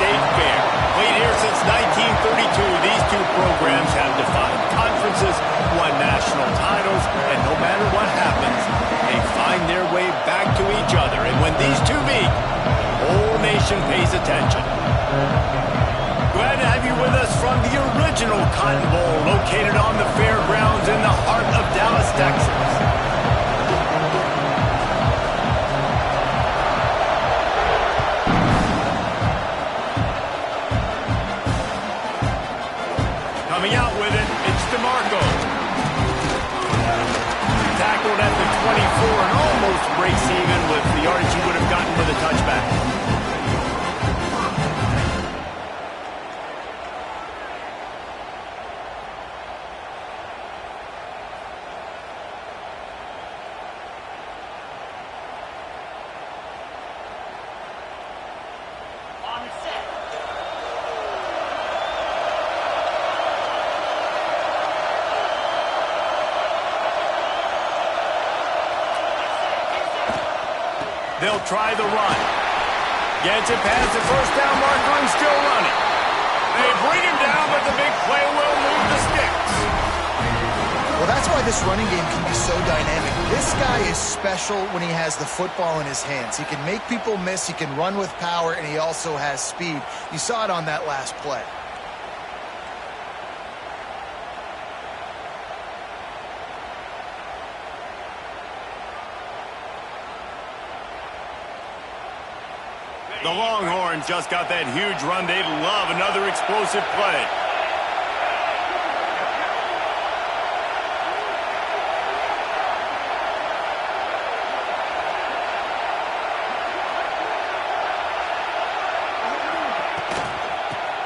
State Fair. Played here since 1932, these two programs have defined conferences, won national titles, and no matter what happens, they find their way back to each other. And when these two meet, the whole nation pays attention. Glad to have you with us from the original Cotton Bowl, located on the fairgrounds in the heart of Dallas, Texas. Coming out with it, it's DeMarco. Tackled at the 24 and almost breaks even with the yardage he would have gotten with a touchback. They'll try the run. Gets it past the first down marker and still running. They bring him down, but the big play will move the sticks. Well, that's why this running game can be so dynamic. This guy is special when he has the football in his hands. He can make people miss, he can run with power, and he also has speed. You saw it on that last play. The Longhorns just got that huge run. They'd love another explosive play.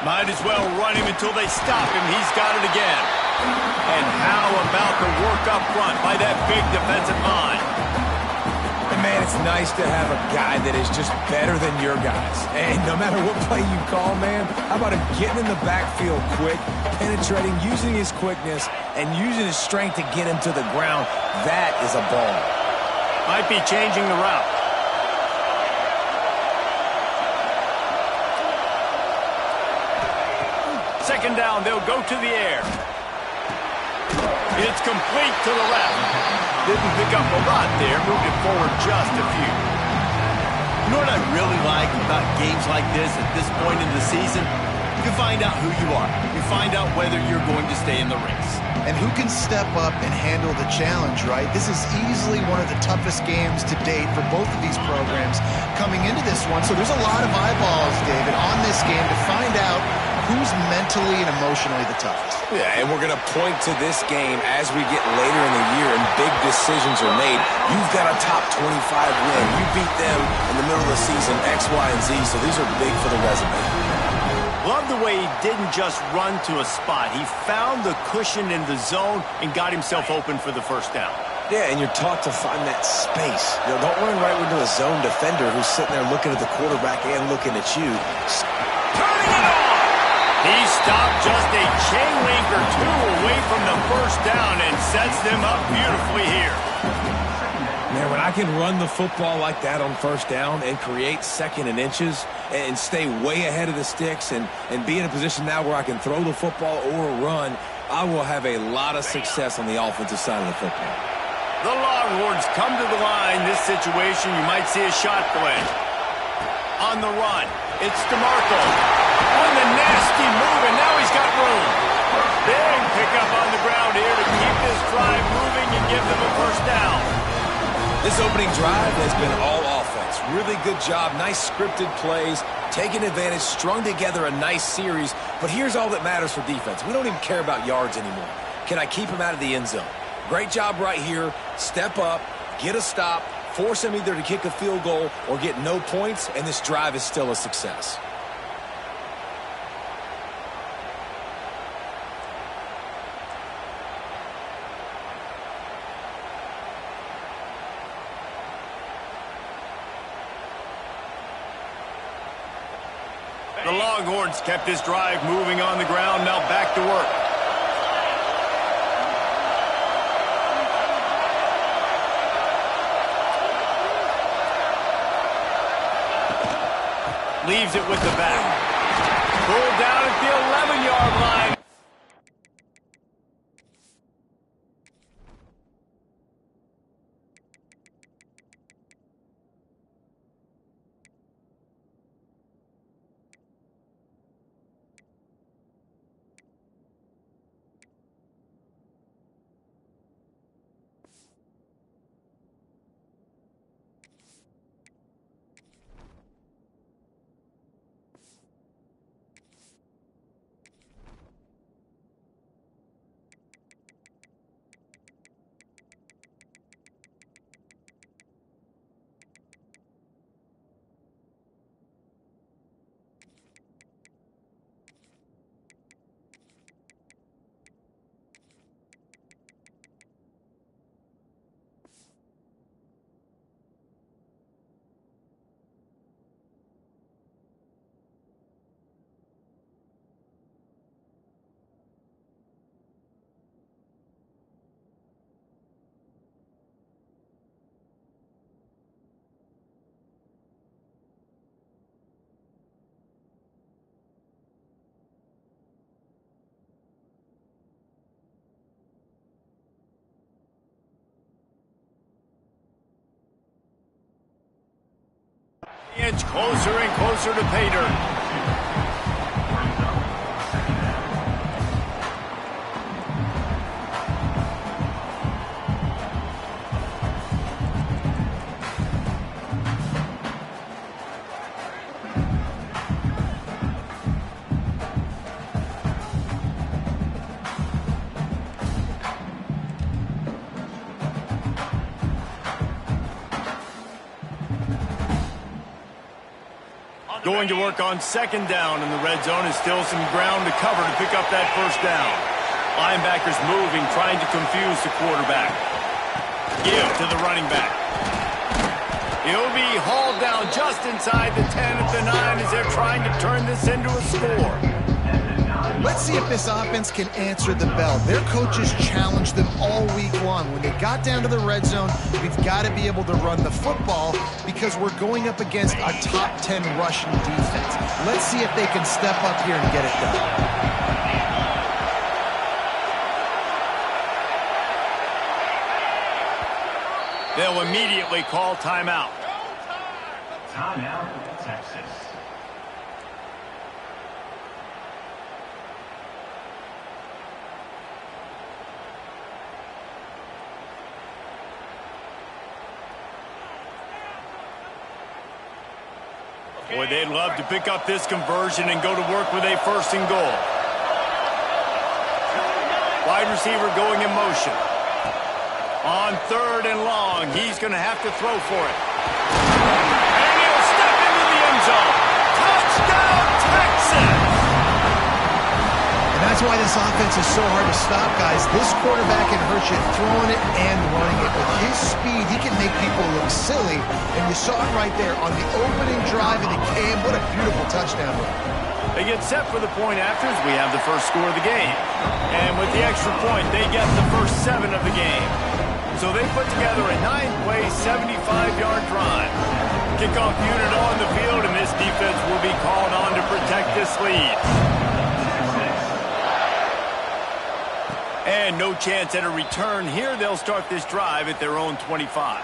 Might as well run him until they stop him. He's got it again. And how about the work up front by that big defensive line? Man, it's nice to have a guy that is just better than your guys. And no matter what play you call, man, how about him getting in the backfield quick, penetrating, using his quickness, and using his strength to get him to the ground? That is a ball. Might be changing the route. Second down, they'll go to the air. It's complete to the left. Didn't pick up a lot there, moved it forward just a few. You know what I really like about games like this at this point in the season? You find out who you are. You find out whether you're going to stay in the race. And who can step up and handle the challenge, right? This is easily one of the toughest games to date for both of these programs coming into this one. So there's a lot of eyeballs, David, on this game to find out who's mentally and emotionally the toughest. Yeah, and we're going to point to this game as we get later in the year and big decisions are made. You've got a top 25 win. You beat them in the middle of the season, X, Y, and Z, so these are big for the resume. Love the way he didn't just run to a spot. He found the cushion in the zone and got himself open for the first down. Yeah, and you're taught to find that space. You know, don't run right into a zone defender who's sitting there looking at the quarterback and looking at you. Turning it on! He stopped just a chain link or two away from the first down and sets them up beautifully here. Man, when I can run the football like that on first down and create second and inches and stay way ahead of the sticks and be in a position now where I can throw the football or run, I will have a lot of success on the offensive side of the football. The Longhorns come to the line. This situation, you might see a shot play. On the run, it's DeMarco. On the nasty move, and now he's got room. Big pickup on the ground here to keep this drive moving and give them a first down. This opening drive has been all offense. Really good job, nice scripted plays, taking advantage, strung together a nice series. But here's all that matters for defense. We don't even care about yards anymore. Can I keep him out of the end zone? Great job right here. Step up, get a stop, force him either to kick a field goal or get no points, and this drive is still a success. The Longhorns kept this drive moving on the ground. Now back to work. Leaves it with the back. Pulled down at the 11-yard line. Inch closer and closer to pay dirt. Going to work on second down in the red zone, and still some ground to cover to pick up that first down. Linebackers moving, trying to confuse the quarterback. Give to the running back. He'll be hauled down just inside the 10 at the 9 as they're trying to turn this into a score. Let's see if this offense can answer the bell. Their coaches challenged them all week long. When they got down to the red zone, we've got to be able to run the football because we're going up against a top 10 rushing defense. Let's see if they can step up here and get it done. They'll immediately call timeout. Timeout, Texas. Boy, they'd love to pick up this conversion and go to work with a first and goal. Wide receiver going in motion. On third and long, he's going to have to throw for it. And he'll step into the end zone. Touchdown, Texas! And that's why this offense is so hard to stop, guys. This quarterback can hurt you throwing it and running it. With his speed, he can make people look silly. And you saw it right there on the opening drive of the game. What a beautiful touchdown run. They get set for the point after as we have the first score of the game. And with the extra point, they get the first 7 of the game. So they put together a 9-play, 75-yard drive. Kickoff unit on the field, and this defense will be called on to protect this lead. And no chance at a return here. They'll start this drive at their own 25.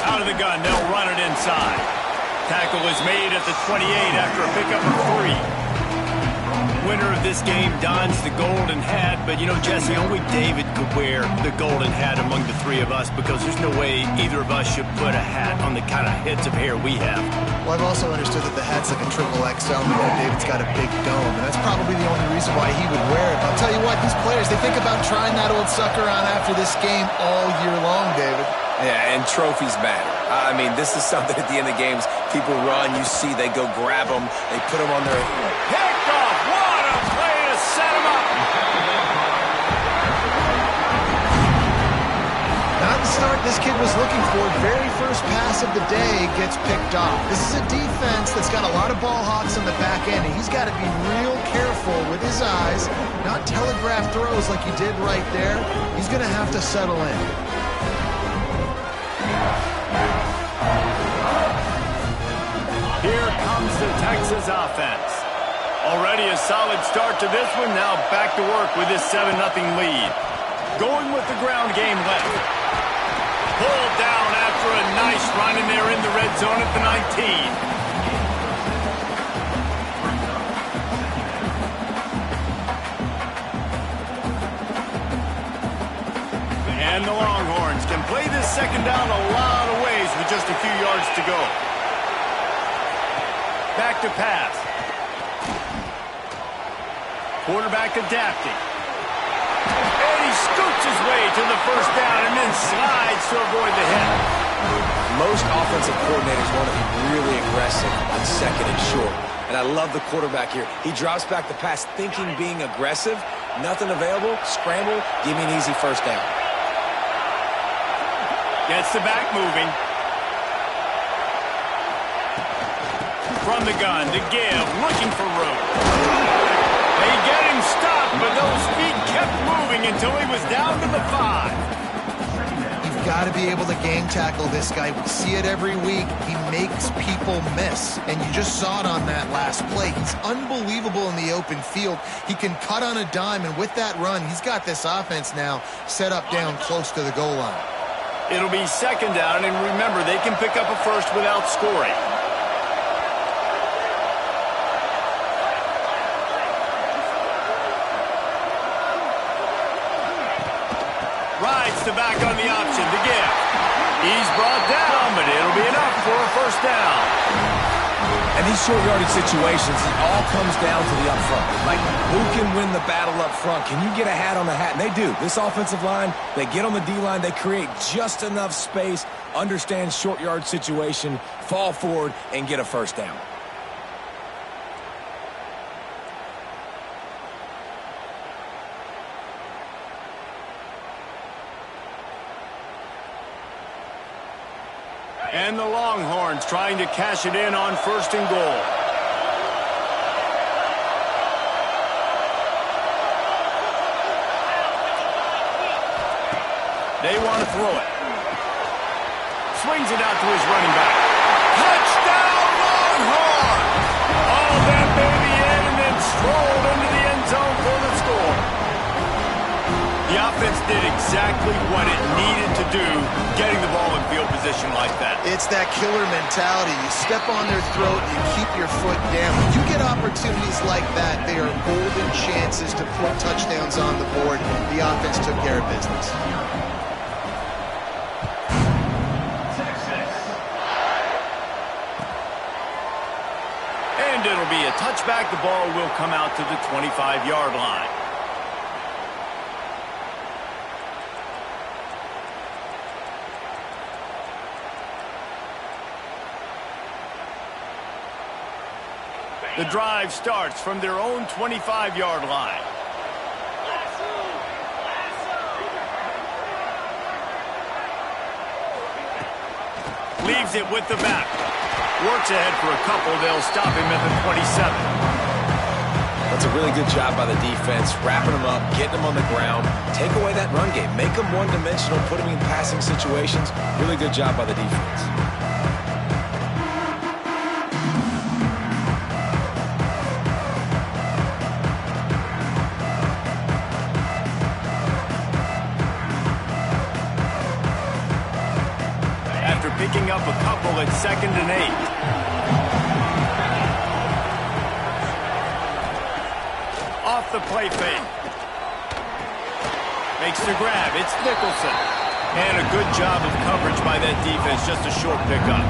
Out of the gun, they'll run it inside. Tackle is made at the 28 after a pickup of 3. Winner of this game dons the golden hat, but you know, Jesse, only David could wear the golden hat among the 3 of us because there's no way either of us should put a hat on the kind of heads of hair we have. Well, I've also understood that the hat's like a triple XL. We know David's got a big dome, and that's probably the only reason why he would wear it. But I'll tell you what, these players, they think about trying that old sucker on after this game all year long, David. Yeah, and trophies matter. I mean, this is something at the end of games. People run, you see, they go grab them, they put them on their... Picked off! What a play to set him up! Not the start this kid was looking for. Very first first pass of the day gets picked off. This is a defense that's got a lot of ball hawks on the back end, and he's got to be real careful with his eyes, not telegraph throws like he did right there. He's going to have to settle in. Here comes the Texas offense. Already a solid start to this one. Now back to work with this 7-0 lead. Going with the ground game left. Pulled down after a nice run, and they're in the red zone at the 19. And the Longhorns can play this second down a lot of ways with just a few yards to go. Back to pass. Quarterback adapting. And he scoots his way to the first down and then slides to avoid the hit. Most offensive coordinators want to be really aggressive on second and short. And I love the quarterback here. He drops back the pass thinking being aggressive. Nothing available. Scramble. Give me an easy first down. Gets the back moving. From the gun to give. Looking for room. They get him stopped, but those feet kept moving until he was down to the 5. You've got to be able to game tackle this guy. We see it every week. He makes people miss, and you just saw it on that last play. He's unbelievable in the open field. He can cut on a dime, and with that run, he's got this offense now set up down close to the goal line. It'll be second down, and remember, they can pick up a first without scoring. Rides the back on the option to give. He's brought down, but it'll be enough for a first down. And these short yardage situations, it all comes down to the up front. Like, who can win the battle up front? Can you get a hat on the hat? And they do. This offensive line, they get on the D-line, they create just enough space, understand short yard situation, fall forward, and get a first down. And the Longhorns trying to cash it in on first and goal. They want to throw it. Swings it out to his running back. Touchdown, Longhorns! All that baby in and then strolled into the end zone for the score. The offense did exactly what it needed to do, getting the ball in field position like that. It's that killer mentality. You step on their throat, you keep your foot down. When you get opportunities like that, they are golden chances to put touchdowns on the board. The offense took care of business. And it'll be a touchback. The ball will come out to the 25-yard line. The drive starts from their own 25-yard line. Leaves it with the back. Works ahead for a couple. They'll stop him at the 27. That's a really good job by the defense, wrapping them up, getting them on the ground, take away that run game, make them one-dimensional, put them in passing situations. Really good job by the defense. Picking up a couple at 2nd and 8. Off the play fake. Makes the grab. It's Nicholson. And a good job of coverage by that defense. Just a short pickup.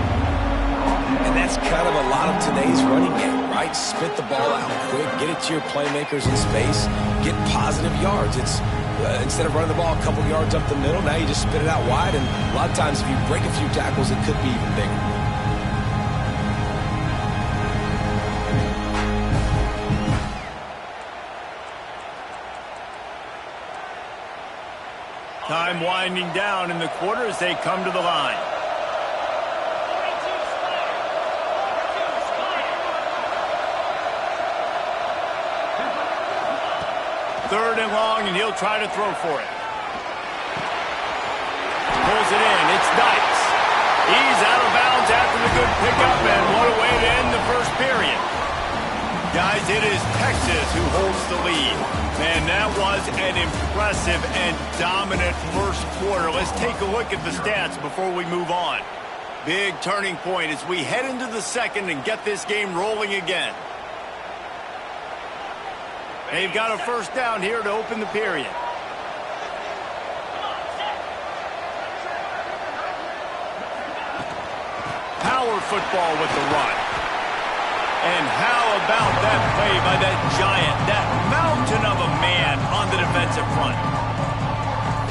And that's kind of a lot of today's running game, right? Spit the ball out quick. Get it to your playmakers in space. Get positive yards. It's instead of running the ball a couple yards up the middle, now you just spit it out wide, and a lot of times if you break a few tackles, it could be even bigger. Time winding down in the quarter as they come to the line. 3rd and long, and he'll try to throw for it. Pulls it in. It's Dykes. He's out of bounds after the good pickup, and what a way to end the first period. Guys, it is Texas who holds the lead. Man, that was an impressive and dominant first quarter. Let's take a look at the stats before we move on. Big turning point as we head into the second and get this game rolling again. They've got a first down here to open the period. Power football with the run. And how about that play by that giant, that mountain of a man on the defensive front?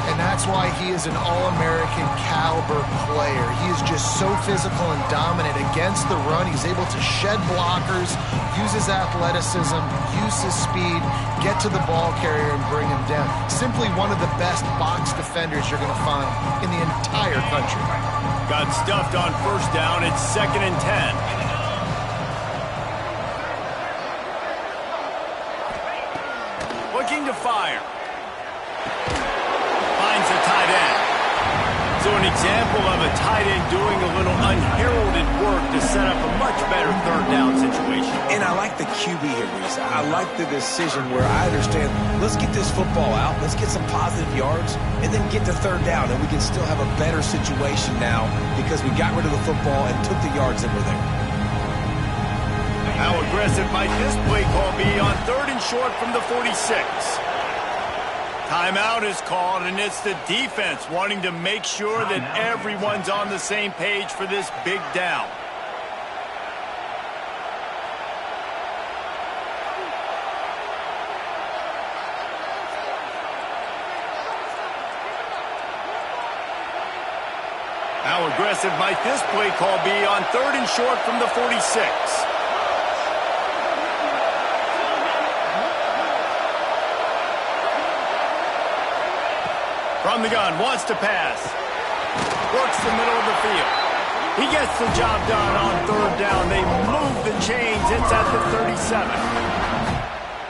And that's why he is an all-American caliber player. He is just so physical and dominant against the run. He's able to shed blockers, use his athleticism, use his speed, get to the ball carrier and bring him down. Simply one of the best box defenders you're going to find in the entire country. Got stuffed on first down. It's 2nd and 10. Looking to fire. Finds a tight end. So an example of a tight end doing a little unheralded work to set up a much better 3rd down situation. And I like the QB here, Reese. I like the decision where I understand, let's get this football out, let's get some positive yards, and then get to 3rd down, and we can still have a better situation now because we got rid of the football and took the yards that were there. How aggressive might this play call be on 3rd and short from the 46? Timeout is called, and it's the defense wanting to make sure that everyone's on the same page for this big down. How aggressive might this play call be on 3rd and short from the 46? From the gun, wants to pass. Works the middle of the field. He gets the job done on 3rd down. They move the chains. It's at the 37.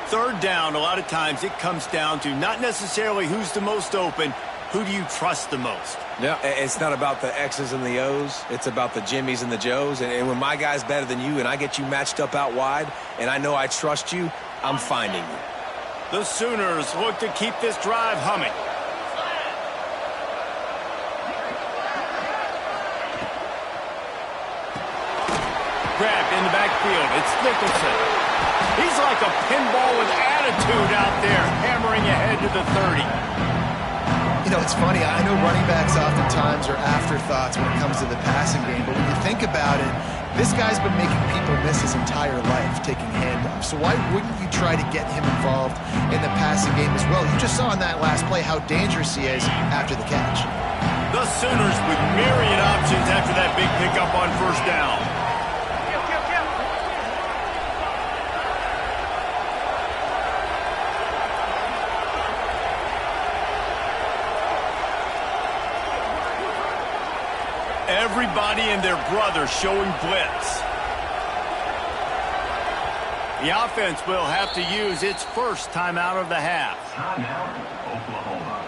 3rd down, a lot of times it comes down to not necessarily who's the most open, who do you trust the most? Yeah, it's not about the X's and the O's. It's about the Jimmys and the Joes. And when my guy's better than you and I get you matched up out wide and I know I trust you, I'm finding you. The Sooners look to keep this drive humming. Grabbed in the backfield. It's Nicholson. He's like a pinball with attitude out there, hammering ahead to the 30. You know, it's funny. I know running backs oftentimes are afterthoughts when it comes to the passing game, but when you think about it, this guy's been making people miss his entire life taking handoffs. So why wouldn't you try to get him involved in the passing game as well? You just saw in that last play how dangerous he is after the catch. The Sooners with myriad options after that big pickup on 1st down. Everybody and their brother showing blitz. The offense will have to use its first timeout of the half. Timeout, Oklahoma.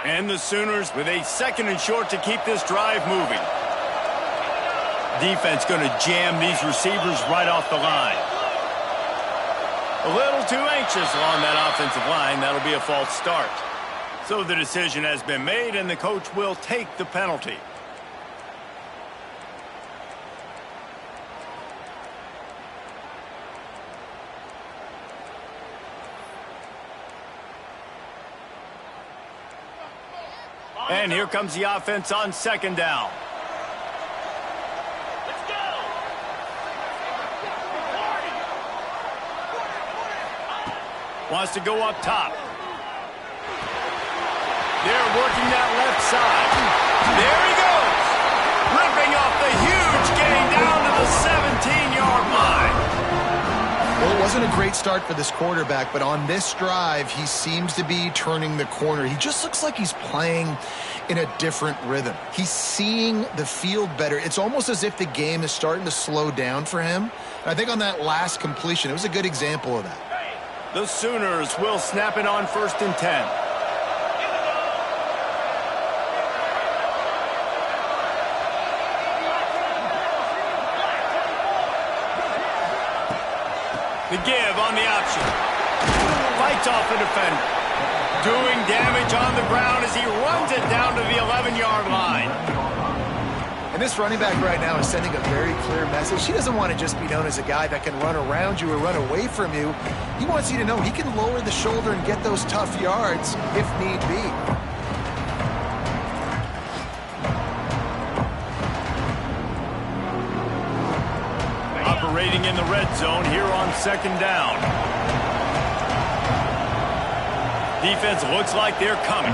And the Sooners with a 2nd and short to keep this drive moving. Defense going to jam these receivers right off the line. A little too anxious along that offensive line. That'll be a false start. So the decision has been made, and the coach will take the penalty. And here comes the offense on 2nd down. Let's go. Wants to go up top. They're working that left side. There he goes. Ripping off the huge gain down to the 17-yard line. Well, it wasn't a great start for this quarterback, but on this drive, he seems to be turning the corner. He just looks like he's playing in a different rhythm. He's seeing the field better. It's almost as if the game is starting to slow down for him. I think on that last completion, it was a good example of that. The Sooners will snap it on 1st and 10. The give on the option. Fights off a defender. Doing damage on the ground as he runs it down to the 11-yard line. And this running back right now is sending a very clear message. He doesn't want to just be known as a guy that can run around you or run away from you. He wants you to know he can lower the shoulder and get those tough yards if need be. Operating in the red zone here on 2nd down. Defense looks like they're coming.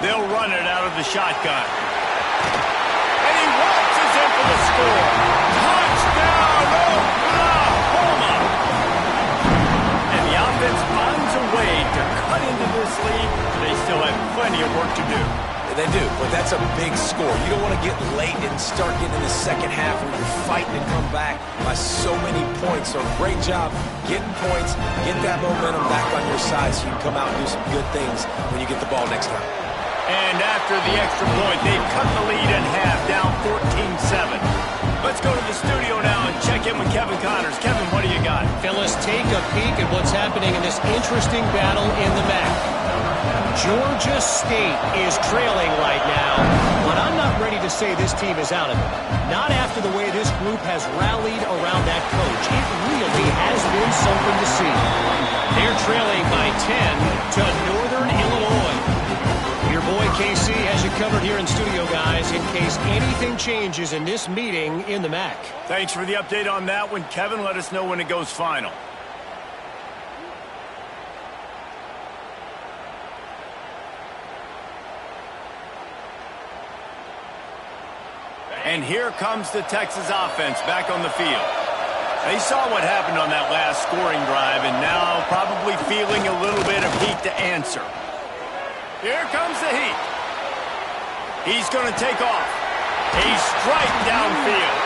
They'll run it out of the shotgun. And he waltzes in for the score. Touchdown, Oklahoma! And the offense finds a way to cut into this lead. They still have plenty of work to do. They do, but that's a big score. You don't want to get late and start getting in the second half where you're fighting to come back by so many points. So great job getting points, get that momentum back on your side so you can come out and do some good things when you get the ball next time. And after the extra point, they've cut the lead in half, down 14-7. Let's go to the studio now and check in with Kevin Connors. Kevin, what do you got? Phyllis, take a peek at what's happening in this interesting battle in the MAC. Georgia State is trailing right now, but I'm not ready to say this team is out of it. Not after the way this group has rallied around that coach. It really has been something to see. They're trailing by 10 to Northern Illinois. Your boy KC has you covered here in studio, guys, in case anything changes in this meeting in the MAC. Thanks for the update on that one, Kevin. Let us know when it goes final. And here comes the Texas offense back on the field. They saw what happened on that last scoring drive and now probably feeling a little bit of heat to answer. Here comes the heat. He's going to take off. A strike downfield.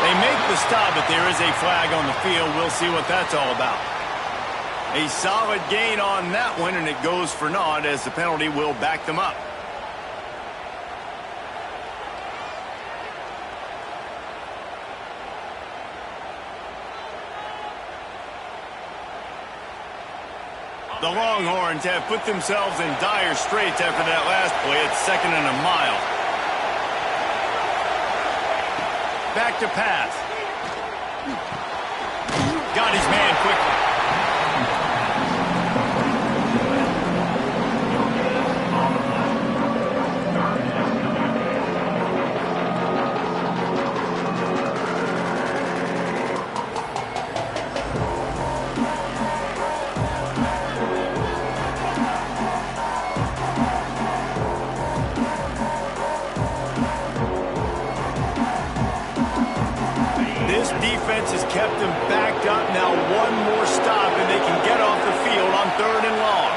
They make the stop, but there is a flag on the field. We'll see what that's all about. A solid gain on that one, and it goes for naught as the penalty will back them up. The Longhorns have put themselves in dire straits after that last play. It's 2nd and a mile. Back to pass. Got his man quickly. Defense has kept them backed up. Now one more stop and they can get off the field on 3rd and long.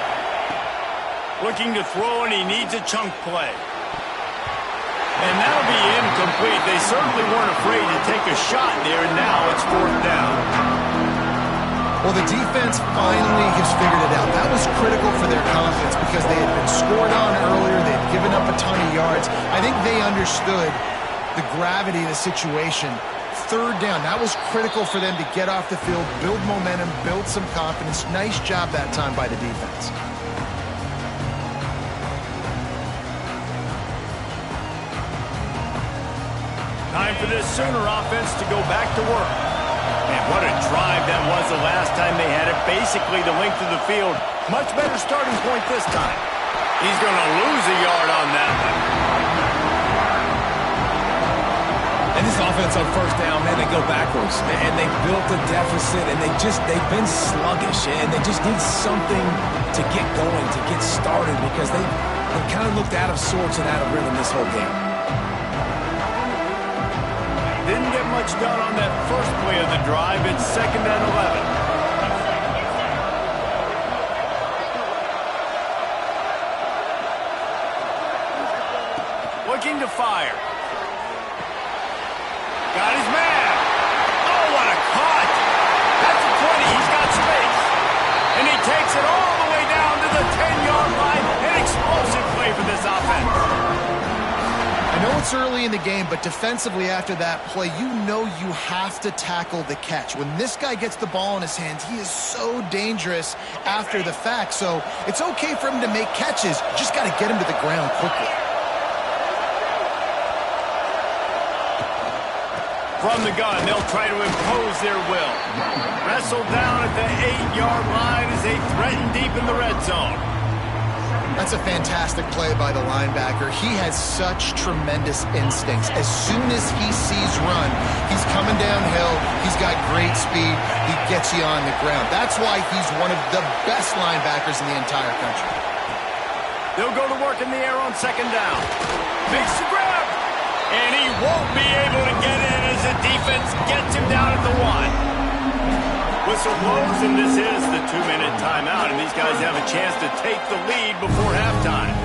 Looking to throw and he needs a chunk play. And that'll be incomplete. They certainly weren't afraid to take a shot there. Now it's 4th down. Well, the defense finally has figured it out. That was critical for their confidence because they had been scored on earlier. They had given up a ton of yards. I think they understood the gravity of the situation. 3rd down, that was critical for them to get off the field, build momentum, build some confidence. Nice job that time by the defense. Time for this Sooner offense to go back to work. And what a drive that was the last time they had it. Basically the length of the field. Much better starting point this time. He's going to lose a yard on that one. And this offense on first down, man, they go backwards. And they built a deficit, and they've been sluggish. And they just need something to get going, to get started, because they've kind of looked out of sorts and out of rhythm this whole game. Didn't get much done on that first play of the drive. It's 2nd and 11. Looking to fire. Got his man. Oh, what a cut. That's a 20. He's got space. And he takes it all the way down to the 10-yard line. An explosive play for this offense. I know it's early in the game, but defensively after that play, you know you have to tackle the catch. When this guy gets the ball in his hands, he is so dangerous after the fact. So it's okay for him to make catches. You just got to get him to the ground quickly. From the gun, they'll try to impose their will. Wrestled down at the 8-yard line as they threaten deep in the red zone. That's a fantastic play by the linebacker. He has such tremendous instincts. As soon as he sees run, he's coming downhill. He's got great speed. He gets you on the ground. That's why he's one of the best linebackers in the entire country. They'll go to work in the air on 2nd down. Makes the grab. And he won't be able to get in as the defense gets him down at the 1. Whistle blows, and this is the 2-minute timeout, and these guys have a chance to take the lead before halftime.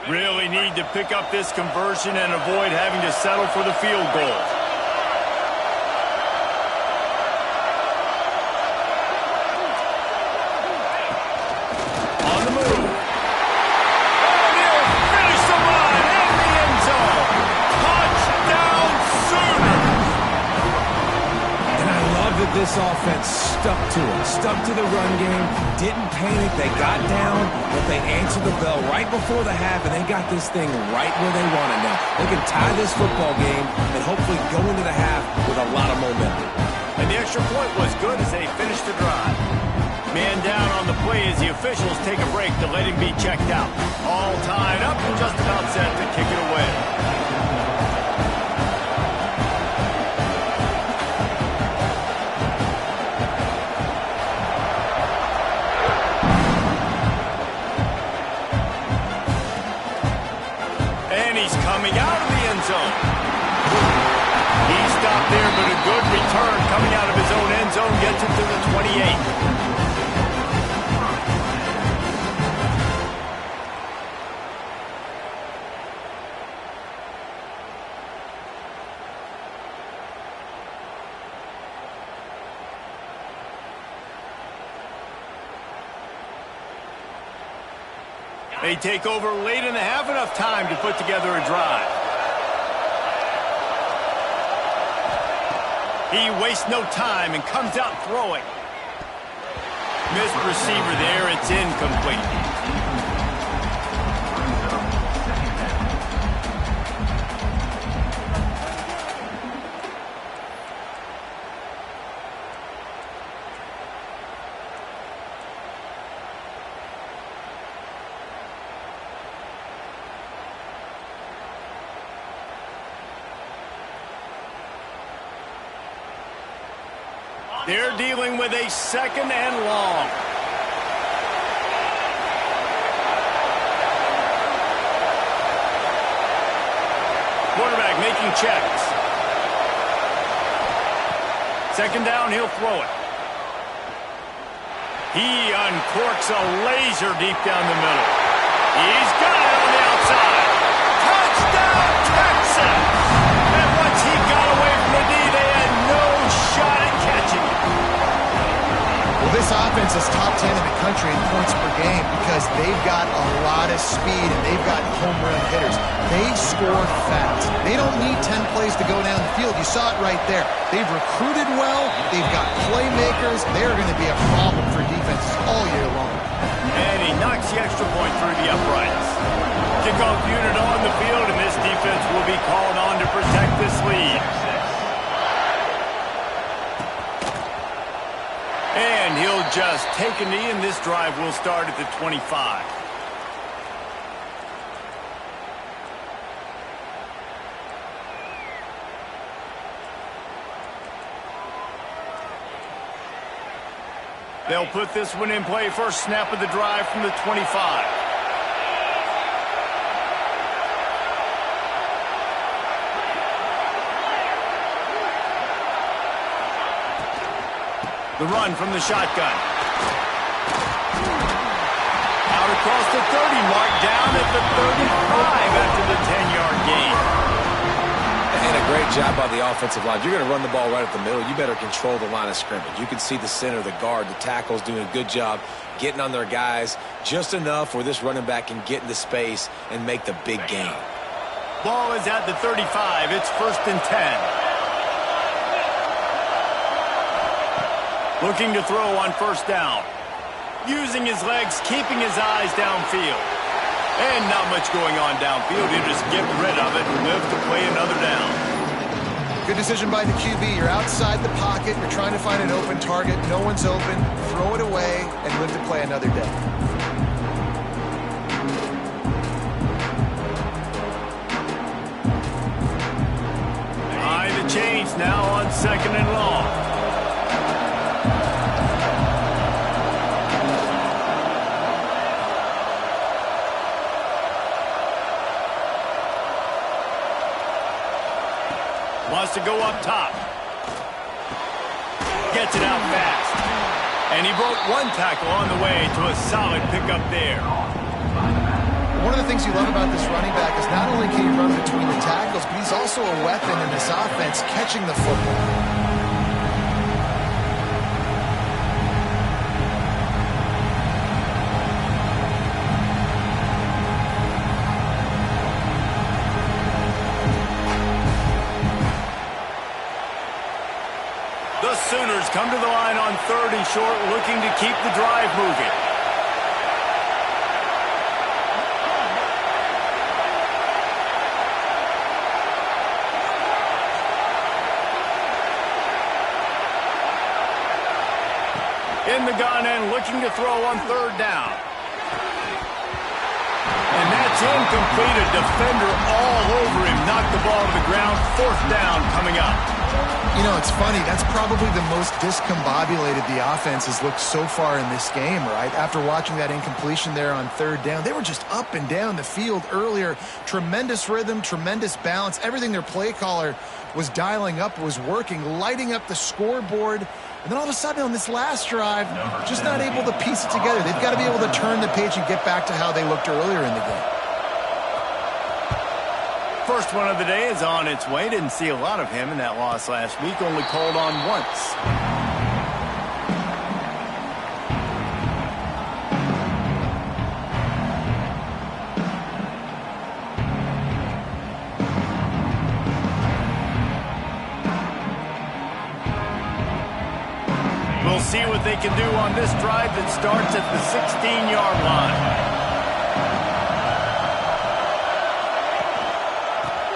Really need to pick up this conversion and avoid having to settle for the field goal. On the move. And he'll finish the run in the end zone. Touchdown Sooners! And I love that this offense stuck to it, stuck to the run game, didn't panic. They got down, but they answered the bell right before the half, and they got this thing right where they want it now. They can tie this football game and hopefully go into the half with a lot of momentum. And the extra point was good as they finished the drive. Man down on the play as the officials take a break to let him be checked out. All tied up and just about set to kick it away. Coming out of the end zone. He stopped there, but a good return coming out of his own end zone gets him to the 28. They take over late and have enough time to put together a drive. He wastes no time and comes out throwing. Missed receiver there. It's incomplete. They're dealing with a 2nd and long. Quarterback making checks. 2nd down, he'll throw it. He uncorks a laser deep down the middle. He's got it on the outside. Touchdown, Texas! And once he got away from the D, they had no shot at catching it. Well, this offense is top 10 in the country in points per game because they've got a lot of speed and they've got home run hitters. They score fast. They don't need 10 plays to go down the field. You saw it right there. They've recruited well. They've got playmakers. They're going to be a problem for defenses all year long. And he knocks the extra point through the uprights. Kickoff unit on the field, and this defense will be called on to protect this lead. he'll just take a knee, and this drive will start at the 25. They'll put this one in play. First snap of the drive from the 25. The run from the shotgun. Out across the 30 mark, down at the 35 after the 10-yard gain. And a great job by the offensive line. If you're going to run the ball right at the middle, you better control the line of scrimmage. You can see the center, the guard, the tackles doing a good job getting on their guys just enough where this running back can get into space and make the big gain. Ball is at the 35. It's 1st and 10. Looking to throw on first down. Using his legs, keeping his eyes downfield. And not much going on downfield. He'll just get rid of it and live to play another down. Good decision by the QB. You're outside the pocket. You're trying to find an open target. No one's open. Throw it away and live to play another day. Behind the chains now on 2nd and long. Wants to go up top. Gets it out fast. And he broke one tackle on the way to a solid pickup there. One of the things you love about this running back is not only can he run between the tackles, but he's also a weapon in this offense catching the football. The Sooners come to the line on 3rd and short, looking to keep the drive moving. In the gun and looking to throw on 3rd down. And that's incomplete. A defender all over him. Knocked the ball to the ground. 4th down coming up. You know, it's funny. That's probably the most discombobulated the offense has looked so far in this game, right? After watching that incompletion there on 3rd down, they were just up and down the field earlier. Tremendous rhythm, tremendous balance. Everything their play caller was dialing up was working, lighting up the scoreboard. And then all of a sudden on this last drive, just not able to piece it together. They've got to be able to turn the page and get back to how they looked earlier in the game. First one of the day is on its way. Didn't see a lot of him in that loss last week. Only called on once. We'll see what they can do on this drive that starts at the 16-yard line.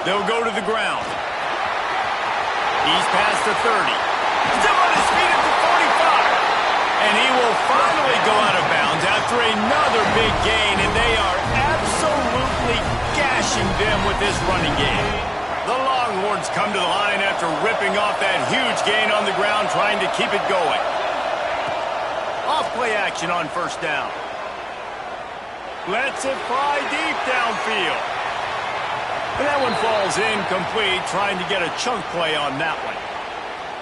They'll go to the ground. He's past the 30. Still on his feet at the 45. And he will finally go out of bounds after another big gain, and they are absolutely gashing them with this running game. The Longhorns come to the line after ripping off that huge gain on the ground, trying to keep it going. Off-play action on first down. Lets it fly deep downfield. And that one falls incomplete, trying to get a chunk play on that one.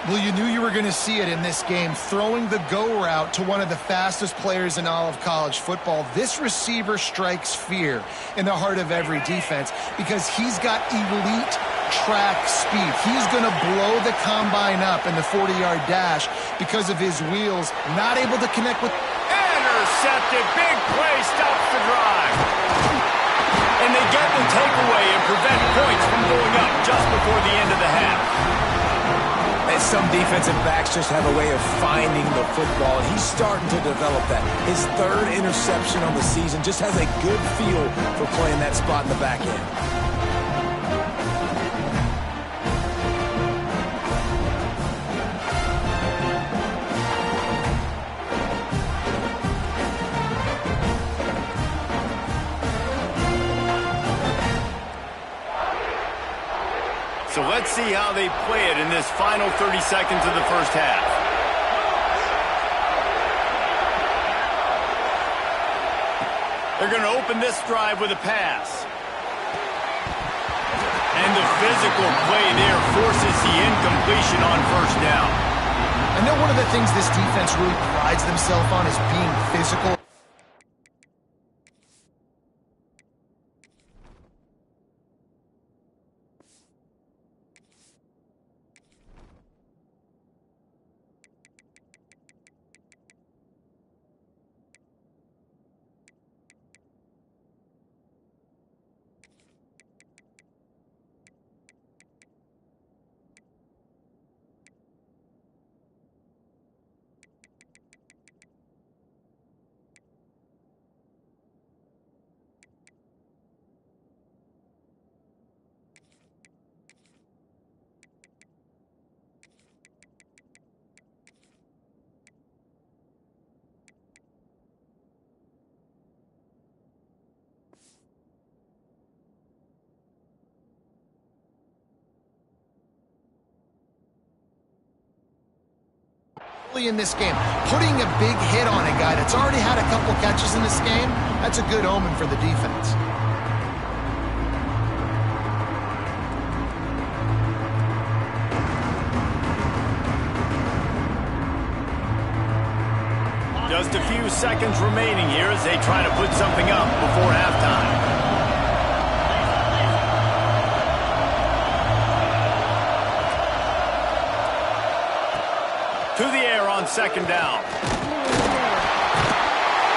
Well, you knew you were going to see it in this game, throwing the go route to one of the fastest players in all of college football. This receiver strikes fear in the heart of every defense because he's got elite track speed. He's going to blow the combine up in the 40-yard dash because of his wheels, not able to connect with... Intercepted, big play, stops the drive. And they get the takeaway and prevent points from going up just before the end of the half. And some defensive backs just have a way of finding the football, and he's starting to develop that. His 3rd interception on the season, just has a good feel for playing that spot in the back end. Let's see how they play it in this final 30 seconds of the first half. They're going to open this drive with a pass. And the physical play there forces the incompletion on first down. I know one of the things this defense really prides themselves on is being physical. In this game, putting a big hit on a guy that's already had a couple catches in this game, that's a good omen for the defense. Just a few seconds remaining here as they try to put something up before halftime. To the air on second down.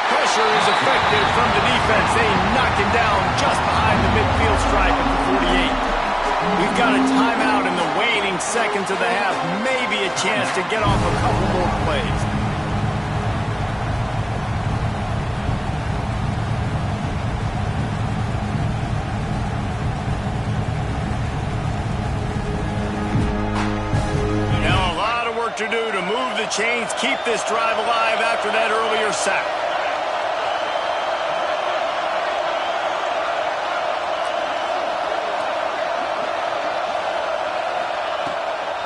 Pressure is effective from the defense. They knock him down just behind the midfield stripe at the 48. We've got a timeout in the waning seconds of the half. Maybe a chance to get off a couple more plays. To do to move the chains, keep this drive alive after that earlier sack.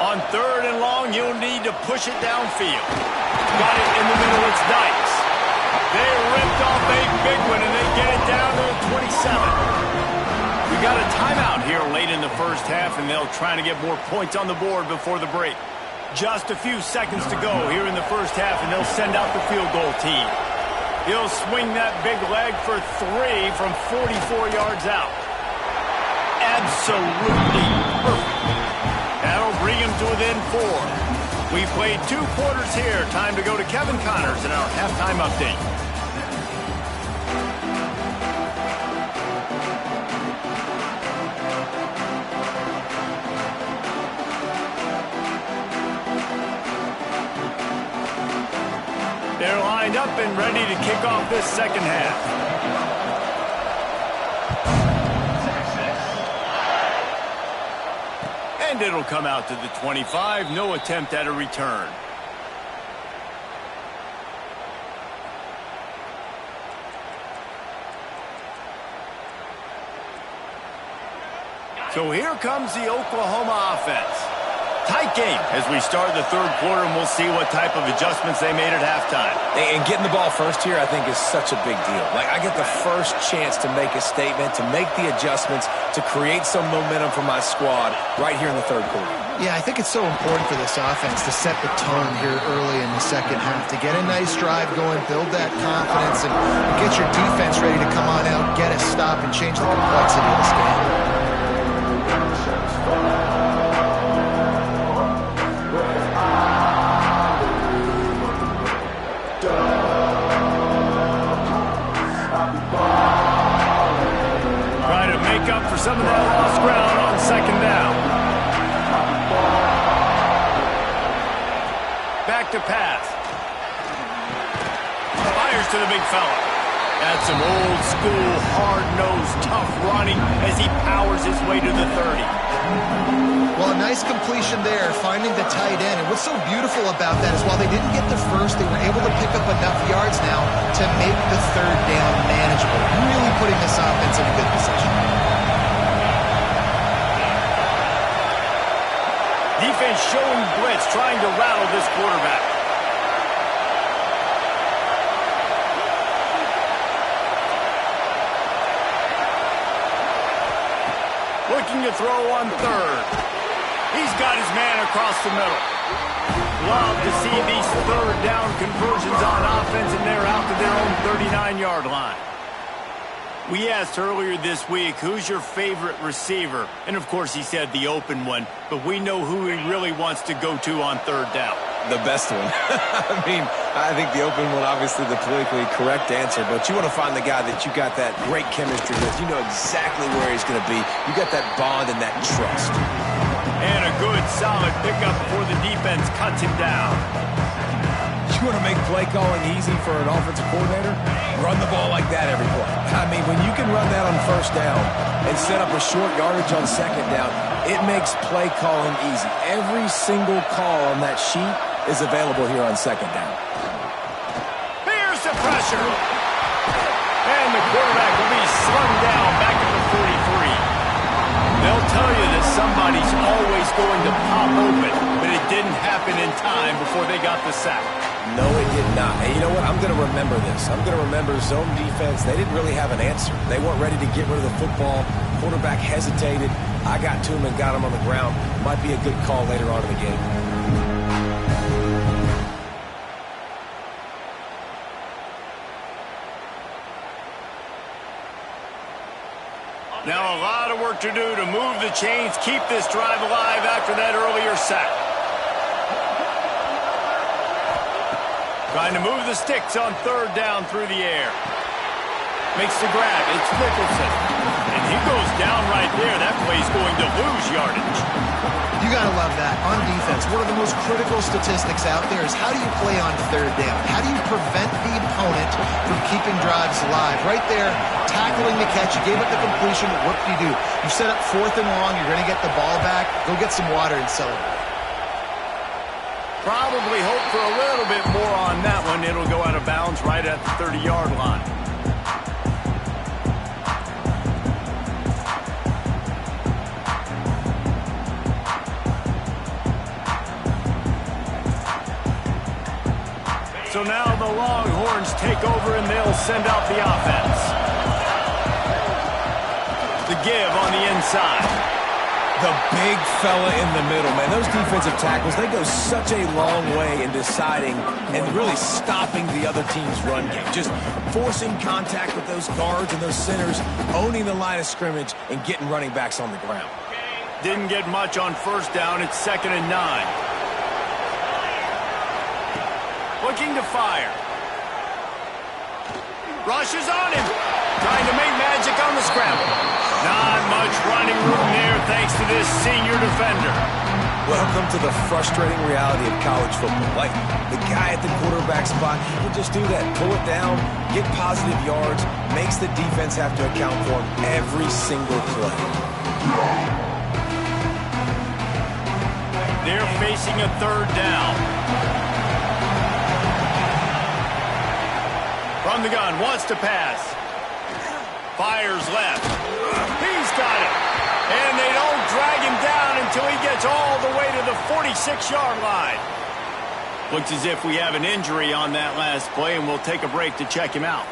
On third and long, you'll need to push it downfield. Got it in the middle, it's Dykes. They ripped off a big one, and they get it down to the 27. We got a timeout here late in the first half, and they'll try to get more points on the board before the break. Just a few seconds to go here in the first half, and they'll send out the field goal team. He'll swing that big leg for 3 from 44 yards out. Absolutely perfect. That'll bring him to within 4. We played 2 quarters here. Time to go to Kevin Connors in our halftime update. They're lined up and ready to kick off this second half. And it'll come out to the 25. No attempt at a return. So here comes the Oklahoma offense. Tight game as we start the third quarter, and we'll see what type of adjustments they made at halftime. And getting the ball first here, I think, is such a big deal. Like, I get the first chance to make a statement, to make the adjustments, to create some momentum for my squad right here in the third quarter. Yeah, I think it's so important for this offense to set the tone here early in the second half, to get a nice drive going, build that confidence, and get your defense ready to come on out, get a stop, and change the complexity of this game. Up for some of that lost ground on second down. Back to pass. Fires to the big fella. That's some old school, hard-nosed, tough running as he powers his way to the 30. Well, a nice completion there, finding the tight end. And what's so beautiful about that is while they didn't get the first, they were able to pick up enough yards now to make the third down manageable. Really putting this offense in a good position. Defense showing blitz, trying to rattle this quarterback. Looking to throw on third. He's got his man across the middle. Love to see these third down conversions on offense, and they're out to their own 39-yard line. We asked earlier this week, who's your favorite receiver? And, of course, he said the open one, but we know who he really wants to go to on third down. The best one. I mean, I think the open one, obviously the politically correct answer, but you want to find the guy that you got that great chemistry with. You know exactly where he's going to be. You got that bond and that trust. And a good, solid pickup before the defense cuts him down. You want to make play calling easy for an offensive coordinator? Run the ball like that every play. I mean, when you can run that on first down and set up a short yardage on second down, it makes play calling easy. Every single call on that sheet is available here on second down. Here's the pressure. And the quarterback will be slung down back at the 43. They'll tell you that somebody's always going to pop open, but it didn't happen in time before they got the sack. No, it did not. And you know what? I'm going to remember this. I'm going to remember zone defense. They didn't really have an answer. They weren't ready to get rid of the football. Quarterback hesitated. I got to him and got him on the ground. Might be a good call later on in the game. Now a lot of work to do to move the chains, keep this drive alive after that earlier sack. Trying to move the sticks on third down through the air. Makes the grab. It's Nicholson. And he goes down right there. That play's going to lose yardage. You got to love that. On defense, one of the most critical statistics out there is how do you play on third down? How do you prevent the opponent from keeping drives alive? Right there, tackling the catch. You gave up the completion. What do? You set up fourth and long. You're going to get the ball back. Go get some water and celebrate. Probably hope for a little bit more on that one. It'll go out of bounds right at the 30-yard line. So now the Longhorns take over and they'll send out the offense. The give on the inside. The big fella in the middle, man. Those defensive tackles, they go such a long way in deciding and really stopping the other team's run game. Just forcing contact with those guards and those centers, owning the line of scrimmage, and getting running backs on the ground. Didn't get much on first down. It's 2nd and 9. Looking to fire. Rushes on him. Trying to make magic on the scramble. Not much running room there thanks to this senior defender. Welcome to the frustrating reality of college football. Like, the guy at the quarterback spot, he can just do that. Pull it down, get positive yards, makes the defense have to account for him every single play. They're facing a third down. From the gun, wants to pass. Fires left. He's got it. And they don't drag him down until he gets all the way to the 46-yard line. Looks as if we have an injury on that last play, and we'll take a break to check him out.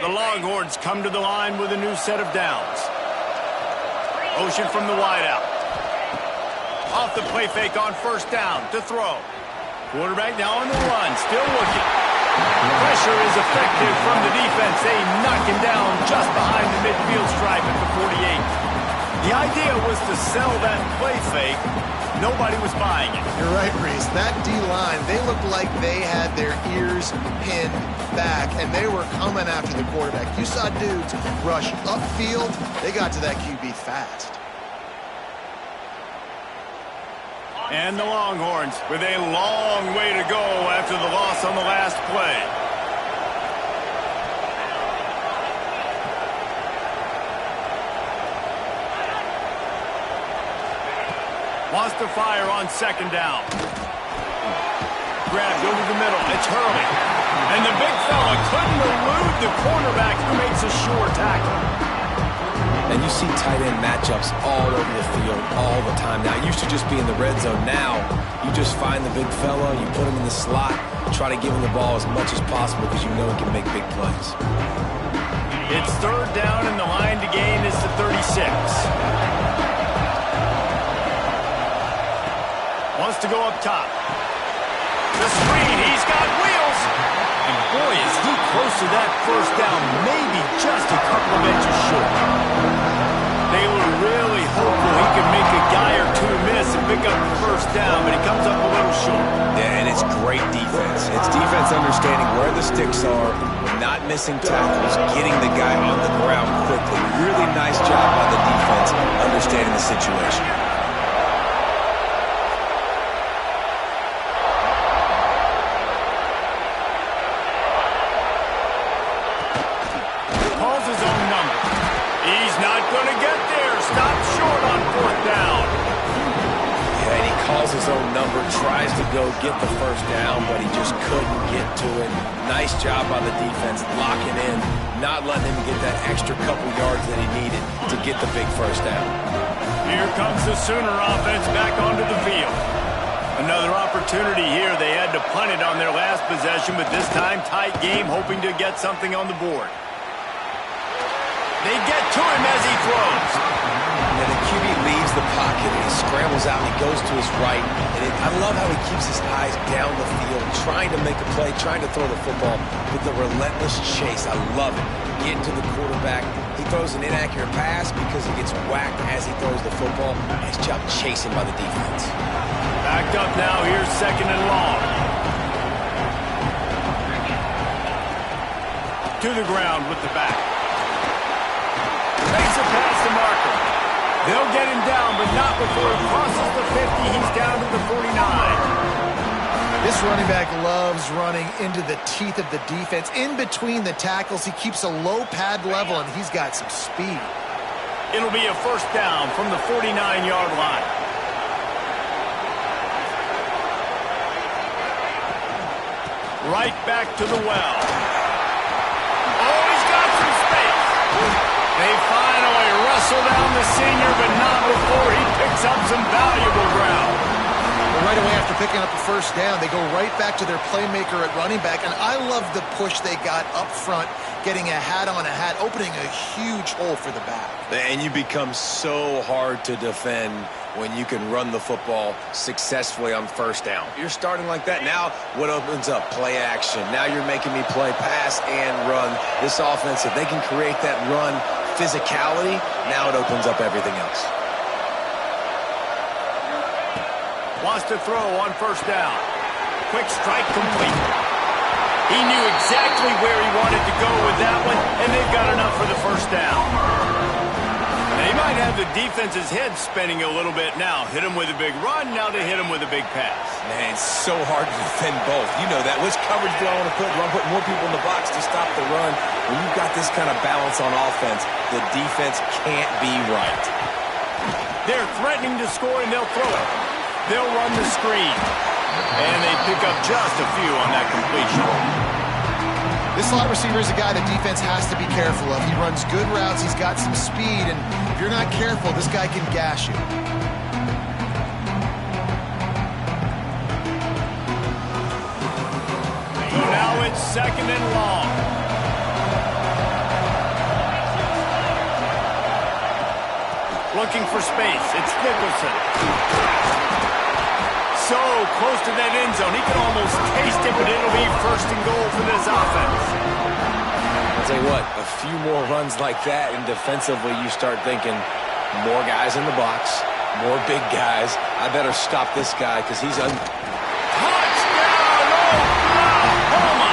The Longhorns come to the line with a new set of downs. Motion from the wideout. Off the play fake on first down to throw. Quarterback now on the run, still looking. Pressure is effective from the defense. They knock him down just behind the midfield stripe at the 48. The idea was to sell that play fake. Nobody was buying it. You're right, Reese. That D-line, they looked like they had their ears pinned back, and they were coming after the quarterback. You saw dudes rush upfield. They got to that QB fast. And the Longhorns with a long way to go after the loss on the last play. Wants to fire on second down. Grabbed over the middle. It's Hurley. And the big fella couldn't elude the cornerback who makes a sure tackle. And you see tight end matchups all over the field all the time. Now, it used to just be in the red zone. Now, you just find the big fella, you put him in the slot, try to give him the ball as much as possible because you know he can make big plays. It's third down, and the line to gain is the 36. Wants to go up top. The screen, he's got wheels. And boy, is he close to that first down, maybe just a couple of inches short. They were really hopeful he could make a guy or two miss and pick up the first down, but he comes up a little short. Yeah, and it's great defense. It's defense understanding where the sticks are, not missing tackles, getting the guy on the ground quickly. Really nice job by the defense understanding the situation. His own number, tries to go get the first down, but he just couldn't get to it. Nice job by the defense, locking in, not letting him get that extra couple yards that he needed to get the big first down. Here comes the Sooner offense back onto the field. Another opportunity here. They had to punt it on their last possession, but this time tight game, hoping to get something on the board. They get to him as he throws. And then the QB leaves the pocket and he scrambles out and he goes to his right. And I love how he keeps his eyes down the field, trying to make a play, trying to throw the football with the relentless chase. I love it. Getting to the quarterback. He throws an inaccurate pass because he gets whacked as he throws the football. Nice job chasing by the defense. Backed up now. Here's second and long. To the ground with the back. Makes a pass to Markham. They'll get him down, but not before he crosses the 50. He's down to the 49. This running back loves running into the teeth of the defense. In between the tackles, he keeps a low pad level, and he's got some speed. It'll be a first down from the 49-yard line. Right back to the well. Oh, he's got some space. They finally wrestle down the senior, but not before he picks up some valuable ground. Well, right away after picking up the first down, they go right back to their playmaker at running back, and I love the push they got up front, getting a hat on a hat, opening a huge hole for the back. And you become so hard to defend when you can run the football successfully on first down. You're starting like that. Now what opens up? Play action. Now you're making me play pass and run. This offense, if they can create that run physicality, now it opens up everything else. Wants to throw on first down. Quick strike complete. He knew exactly where he wanted to go with that one, and they've got enough for the first down. They might have the defense's head spinning a little bit now. Hit him with a big run, now they hit him with a big pass. Man, it's so hard to defend both. You know that. Which coverage do I want to put? Do I put more people in the box to stop the run? When you've got this kind of balance on offense, the defense can't be right. They're threatening to score, and they'll throw it. They'll run the screen. And they pick up just a few on that completion. This slot receiver is a guy the defense has to be careful of. He runs good routes, he's got some speed, and if you're not careful, this guy can gash you. So now it's second and long. Looking for space, it's Nicholson. So close to that end zone. He can almost taste it, but it'll be first and goal for this offense. I'll tell you what, a few more runs like that, and defensively you start thinking more guys in the box, more big guys. I better stop this guy because he's Touchdown, Oklahoma!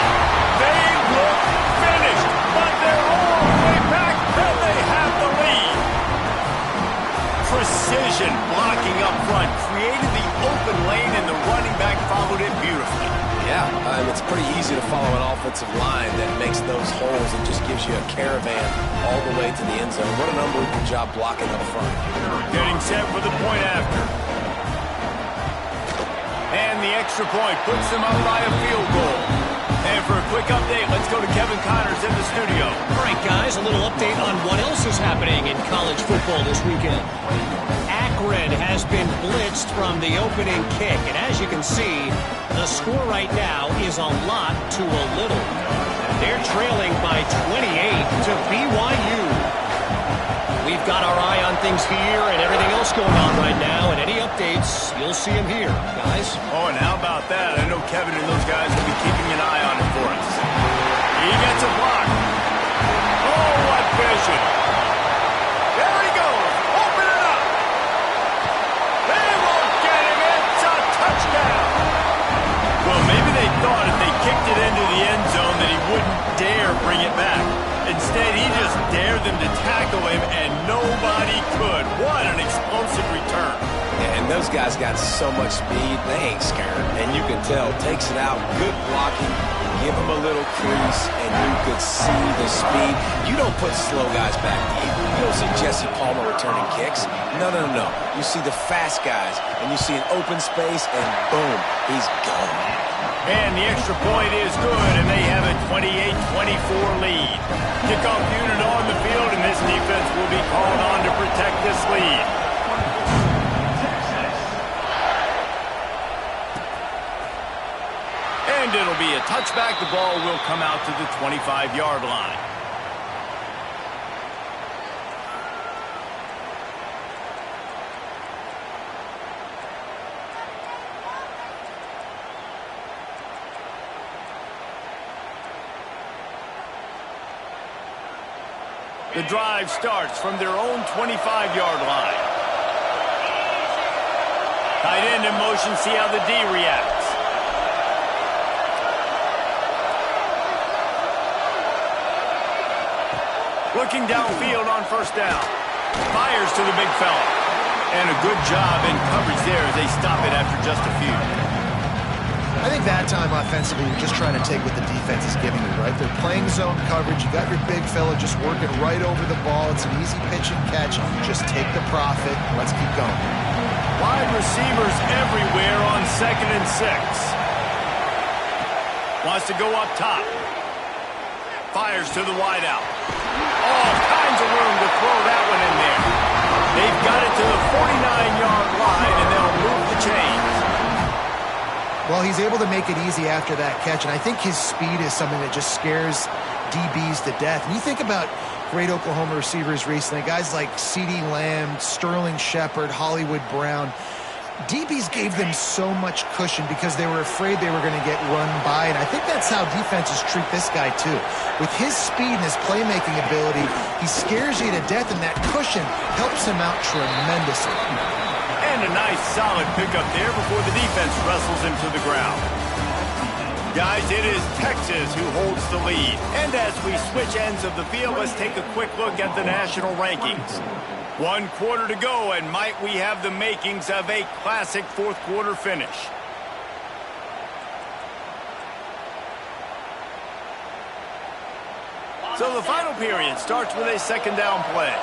They look finished, but they're all the way back, and they have the lead. Precision blocking up front created the open lane, and the running back followed it beautifully. Yeah, it's pretty easy to follow an offensive line that makes those holes and just gives you a caravan all the way to the end zone. What an unbelievable job blocking up front. Getting set for the point after. And the extra point puts them up by a field goal. And for a quick update, let's go to Kevin Connors in the studio. All right, guys, a little update on what else is happening in college football this weekend. Akron has been blitzed from the opening kick. And as you can see, the score right now is a lot to a little. They're trailing by 28 to BYU. We've got our eye on things here and everything else going on right now. And any updates, you'll see them here, guys. Oh, and how about that? I know Kevin and those guys will be keeping an eye on it for us. He gets a block. Oh, what vision. There he goes. Open it up. They won't get him. It's a touchdown. Well, maybe they thought if they kicked it into the end zone that he wouldn't dare bring it back. Instead, he just dared them to tackle him, and nobody could. What an explosive return. And those guys got so much speed, they ain't scared. And you can tell, takes it out, good blocking, give him a little crease, and you could see the speed. You don't put slow guys back deep. You don't see Jesse Palmer returning kicks. No, no, no, no. You see the fast guys, and you see an open space, and boom, he's gone. And the extra point is good, and they have a 28-24 lead. Kickoff unit on the field, and this defense will be called on to protect this lead. And it'll be a touchback. The ball will come out to the 25-yard line. The drive starts from their own 25-yard line. Tight end in motion, see how the D reacts. Looking downfield on first down. Fires to the big fella. And a good job in coverage there as they stop it after just a few. I think that time offensively, you're just trying to take what the defense is giving you, right? They're playing zone coverage. You got your big fella just working right over the ball. It's an easy pitch and catch. Just take the profit. Let's keep going. Wide receivers everywhere on 2nd and 6. Wants to go up top. Fires to the wideout. All kinds of room to throw that one in there. They've got it to the 49-yard line, and they'll move the chains. Well, he's able to make it easy after that catch, and I think his speed is something that just scares DBs to death. And you think about great Oklahoma receivers recently, guys like CeeDee Lamb, Sterling Shepard, Hollywood Brown. DBs gave them so much cushion because they were afraid they were going to get run by, and I think that's how defenses treat this guy too. With his speed and his playmaking ability, he scares you to death, and that cushion helps him out tremendously. And a nice solid pickup there before the defense wrestles him to the ground. Guys, it is Texas who holds the lead. And as we switch ends of the field, let's take a quick look at the national rankings. 1 quarter to go, and might we have the makings of a classic fourth quarter finish. So the final period starts with a 2nd down play.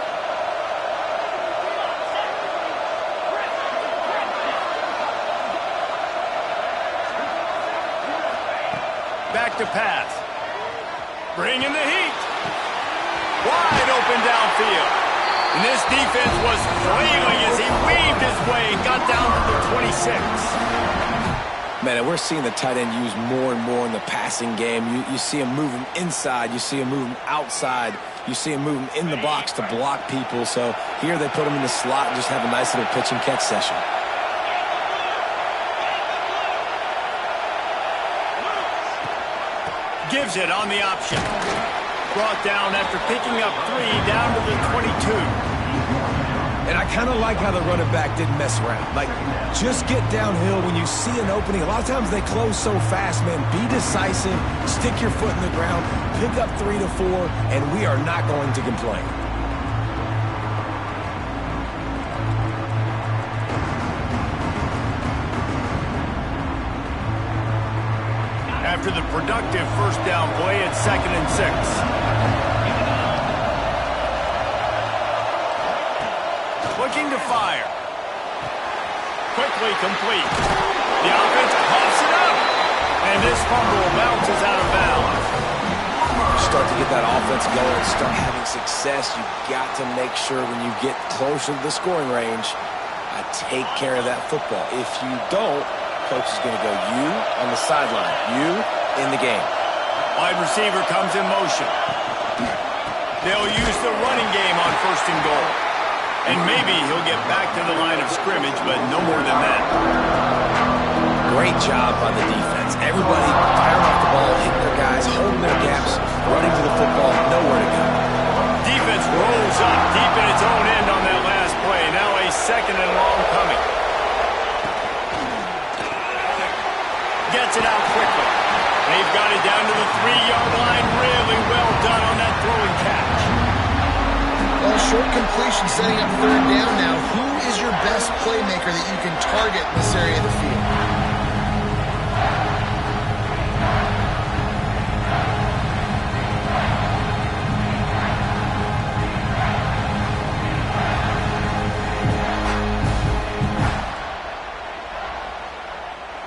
Back to pass. Bringing the heat. Wide open downfield. And this defense was flailing as he weaved his way and got down to the 26. Man, and we're seeing the tight end used more and more in the passing game. You see him move him inside. You see him move him outside. You see him move him in the box to block people. So here they put him in the slot and just have a nice little pitch and catch session. Gives it on the option. Brought down after picking up 3 down to the 22. And I kind of like how the running back didn't mess around. Like, just get downhill when you see an opening. A lot of times they close so fast, man. Be decisive, stick your foot in the ground, pick up 3 to 4, and we are not going to complain. After the productive first down play at 2nd and 6. Looking to fire. Quickly complete. The offense coughs it up. And this fumble bounces out of bounds. Start to get that offense going, start having success. You've got to make sure when you get closer to the scoring range, take care of that football. If you don't, coach is going to go you on the sideline, you in the game. Wide receiver comes in motion. They'll use the running game on 1st and goal. And maybe he'll get back to the line of scrimmage, but no more than that. Great job by the defense. Everybody firing off the ball, hitting their guys, holding their gaps, running to the football, nowhere to go. Defense rolls up deep in its own end on that last play. Now a 2nd and long coming. Gets it out quickly. They've got it down to the 3-yard line. Really well done on that throwing catch. Well, short completion setting up 3rd down now. Who is your best playmaker that you can target in this area of the field?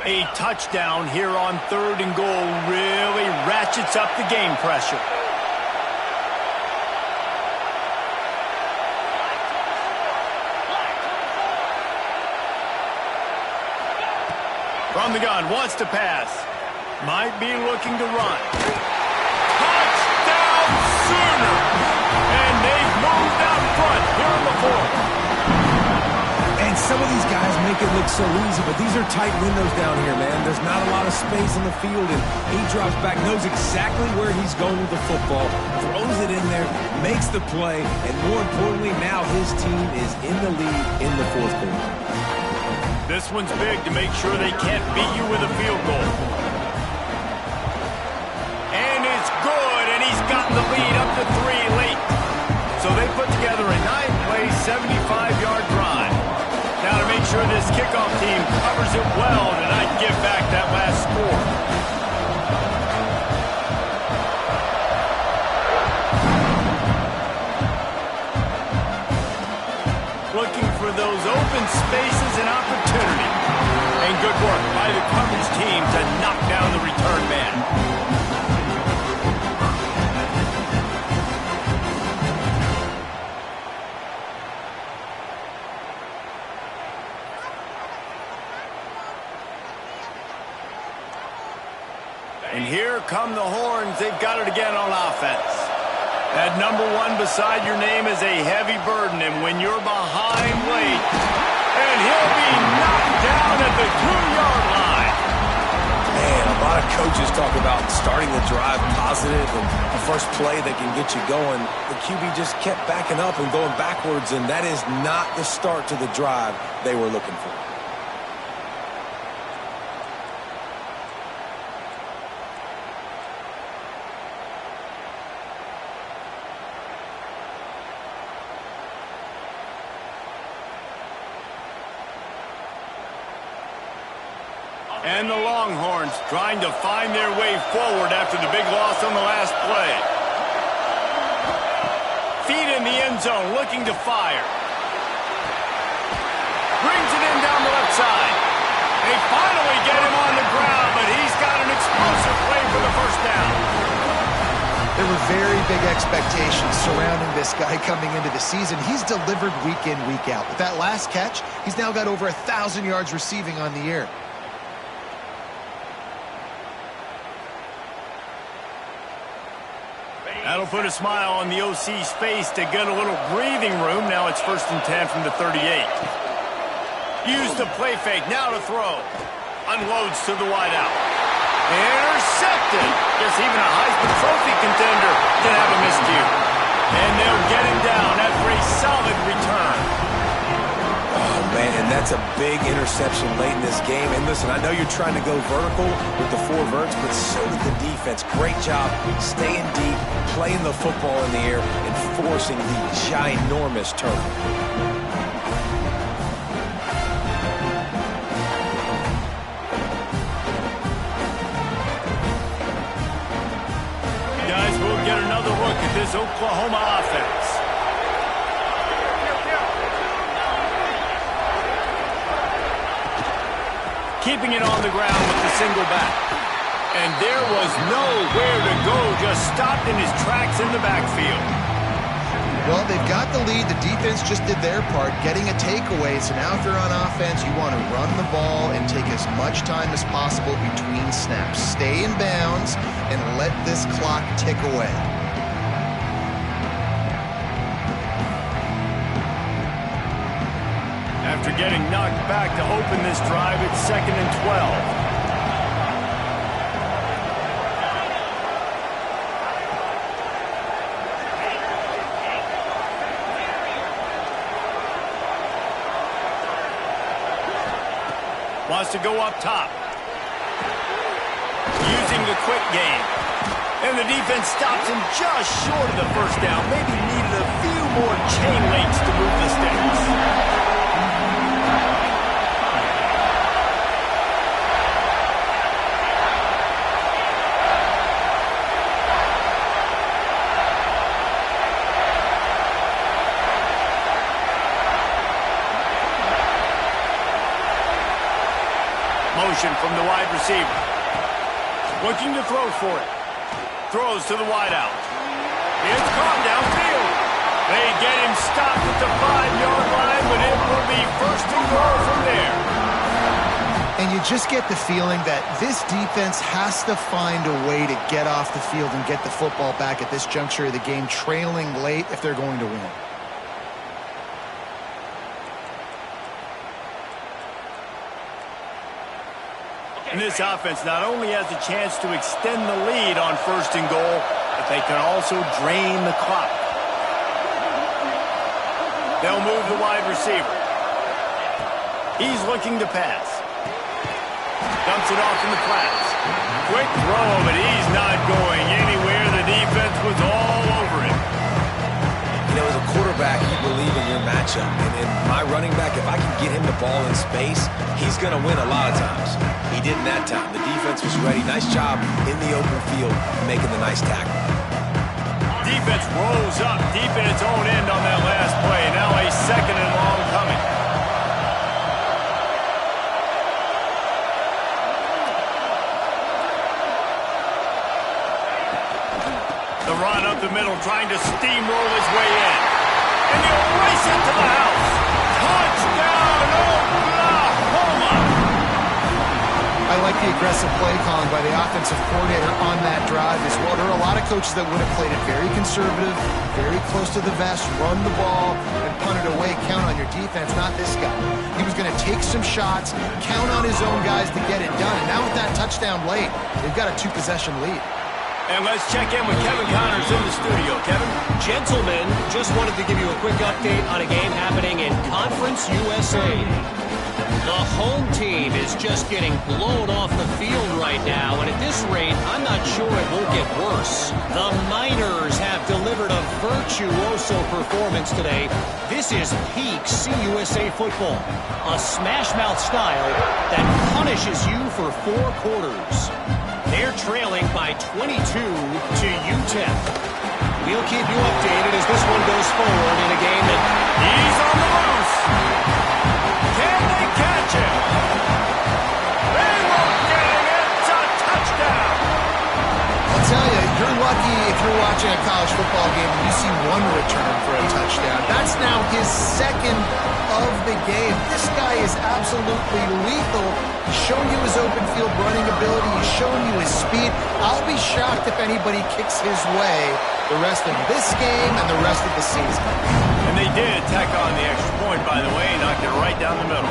A touchdown here on 3rd and goal really ratchets up the game pressure. From the gun, wants to pass. Might be looking to run. Touchdown Sooner! And they've moved out front here in the 4th. And some of these guys make it look so easy, but these are tight windows down here, man. There's not a lot of space on the field, and he drops back, knows exactly where he's going with the football, throws it in there, makes the play, and more importantly, now his team is in the lead in the 4th quarter. This one's big to make sure they can't beat you with a field goal. And it's good, and he's gotten the lead up to 3 late. So they put together a 9-play, 75-yard drive. Now to make sure this kickoff team covers it well to not give back that last score. Looking for those open spaces and opportunity. And good work by the coverage team to knock down the return man. And here come the horns. They've got it again on offense. That number 1 beside your name is a heavy burden, and when you're behind late, and he'll be knocked down at the 2-yard line. Man, a lot of coaches talk about starting the drive positive and the first play that can get you going. The QB just kept backing up and going backwards, and that is not the start to the drive they were looking for. And the Longhorns trying to find their way forward after the big loss on the last play. Feet in the end zone, looking to fire. Brings it in down the left side. They finally get him on the ground, but he's got an explosive play for the 1st down. There were very big expectations surrounding this guy coming into the season. He's delivered week in, week out. With that last catch, he's now got over 1,000 yards receiving on the year. That'll put a smile on the OC's face to get a little breathing room. Now it's 1st and 10 from the 38. Use the play fake, now to throw. Unloads to the wideout. Intercepted. Guess even a Heisman Trophy contender can have a miscue. And they'll get him down after a solid return. Oh, man, and that's a big interception late in this game. And listen, I know you're trying to go vertical with the 4 verts, but so did the defense. Great job staying deep, playing the football in the air, and forcing the ginormous turnover. Guys, we'll get another look at this Oklahoma offense. keeping it on the ground with the single back. And there was nowhere to go, just stopped in his tracks in the backfield. Well, they've got the lead. The defense just did their part, getting a takeaway. So now if you're on offense, you want to run the ball and take as much time as possible between snaps. Stay in bounds and let this clock tick away. After getting knocked back to open this drive, it's 2nd and 12. Wants to go up top. Using the quick game. And the defense stops him just short of the first down. Maybe needed a few more chain links to move the sticks. Motion from the wide receiver. Looking to throw for it. Throws to the wideout. It's caught downfield. They get him stopped at the 5-yard line, but it will be 1st and goal from there. And you just get the feeling that this defense has to find a way to get off the field and get the football back at this juncture of the game, trailing late if they're going to win. And this offense not only has a chance to extend the lead on 1st and goal, but they can also drain the clock. They'll move the wide receiver. He's looking to pass. Dumps it off in the flats. Quick throw, but he's not going anywhere. The defense was all over him. You know, as a quarterback, you believe in your matchup. And my running back, if I can get him the ball in space, he's going to win a lot of times. He didn't that time. The defense was ready. Nice job in the open field making the nice tackle. Defense rolls up deep in its own end on that last play. Now a 2nd and long coming. The run up the middle, trying to steamroll his way in. And he'll race it to the house. Touchdown, Oklahoma! I like the aggressive play calling by the offensive coordinator on that drive as well. There are a lot of coaches that would have played it very conservative, very close to the vest, run the ball, and punt it away. Count on your defense, not this guy. He was going to take some shots, count on his own guys to get it done. And now with that touchdown late, they've got a 2-possession lead. And let's check in with Kevin Connors in the studio. Kevin? Gentlemen, just wanted to give you a quick update on a game happening in Conference USA. The home team is just getting blown off the field right now, and at this rate, I'm not sure it won't get worse. The Miners have delivered a virtuoso performance today. This is peak CUSA football, a smash-mouth style that punishes you for 4 quarters. They're trailing by 22 to UTEP. We'll keep you updated as this one goes forward in a game that He's on the loose. Can they catch him? They won't get him. It's a touchdown. I'll tell you, you're lucky if you're watching a college football game and you see one return for a touchdown. That's now his 2nd of the game. This guy is absolutely lethal. He's shown you his open field running ability. He's shown you his speed. I'll be shocked if anybody kicks his way the rest of this game and the rest of the season. And they did tack on the extra point, by the way, knocked it right down the middle.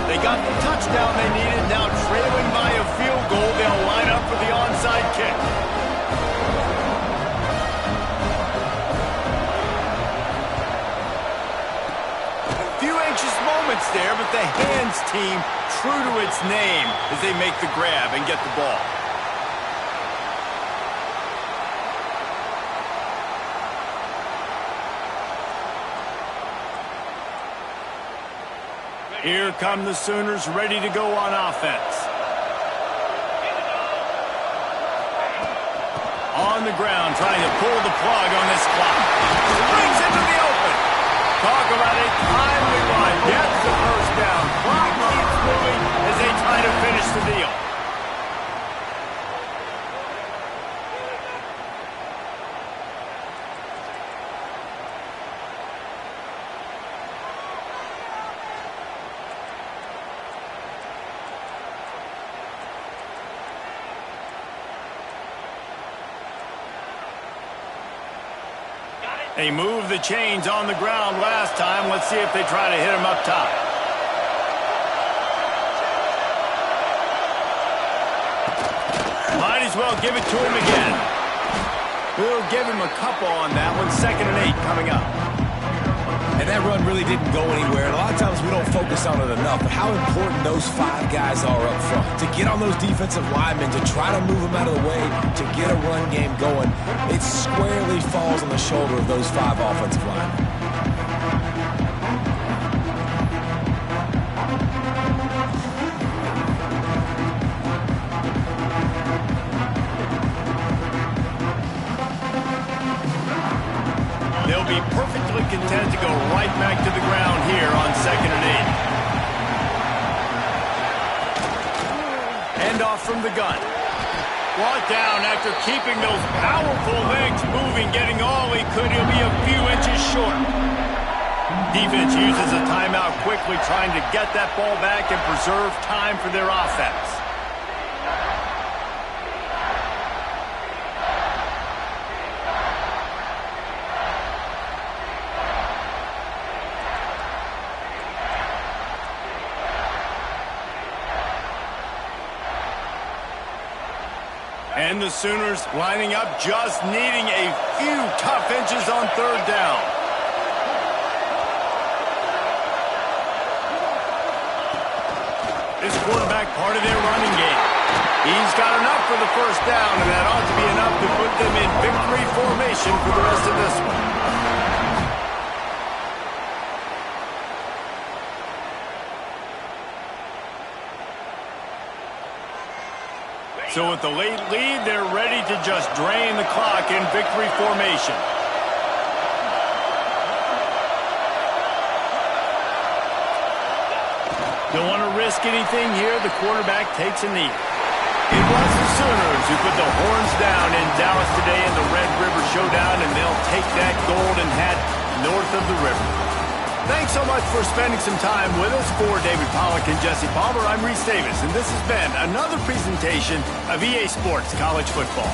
They got the touchdown they needed. Now trailing by a field goal, they'll line up for the onside kick. Few anxious moments there, but the hands team true to its name as they make the grab and get the ball. Here come the Sooners ready to go on offense. On the ground, trying to pull the plug on this clock. Swings into the open. Talk about a timely run. Gets the first down. Clock keeps moving as they try to They moved the chains on the ground last time. Let's see if they try to hit him up top. Might as well give it to him again. We'll give him a couple on that one. 2nd and 8 coming up. And that run really didn't go anywhere. And a lot of times we don't focus on it enough, but how important those 5 guys are up front. To get on those defensive linemen, to try to move them out of the way, to get a run game going, it squarely falls on the shoulder of those 5 offensive linemen. They'll be perfectly content to go right back to the ground here on 2nd and 8. Hand off from the gun. Brought down after keeping those powerful legs moving, getting all he could. He'll be a few inches short. Defense uses a timeout quickly, trying to get that ball back and preserve time for their offense. And the Sooners lining up, just needing a few tough inches on 3rd down. This quarterback part of their running game. He's got enough for the 1st down, and that ought to be enough to put them in victory formation for the rest of this one. So with the late lead, they're ready to just drain the clock in victory formation. Don't want to risk anything here. The quarterback takes a knee. It was the Sooners who put the horns down in Dallas today in the Red River Showdown, and they'll take that golden hat north of the river. Thanks so much for spending some time with us. For David Pollack and Jesse Palmer, I'm Reese Davis, and this has been another presentation of EA Sports College Football.